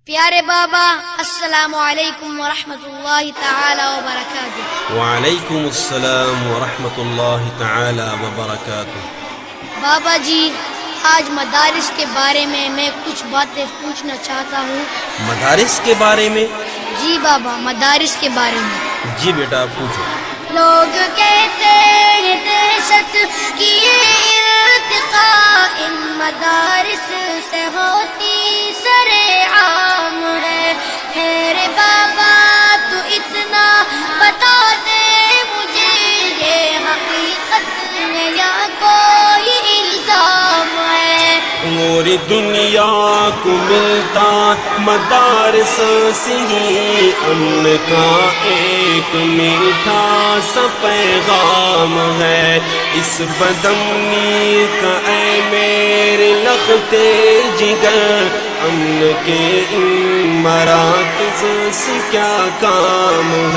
پیارے بابا، السلام علیکم ورحمۃ اللہ تعالی وبرکاتہ۔ وعلیکم السلام ورحمۃ اللہ تعالی وبرکاتہ۔ بابا جی، آج مدارس کے بارے میں کچھ باتیں پوچھنا چاہتا ہوں۔ مدارس کے بارے میں؟ جی بابا، مدارس کے بارے میں۔ جی بیٹا پوچھو۔ لوگ کہتے ہیں دہشت کی یہ ارتقاء ان مدارس سے ہوتی سر عام ہے۔ میرے بابا تو اتنا بتا دے مجھے، یہ حقیقت میں یا کوئی الزام ہے؟ پوری دنیا کو ملتا مدارس سے ہی امن کا ایک میٹھا سا پیغام ہے۔ اس بدامنی کا اے میرے لختے جگر، امن کے ان مراکز سے کیا کام ہے؟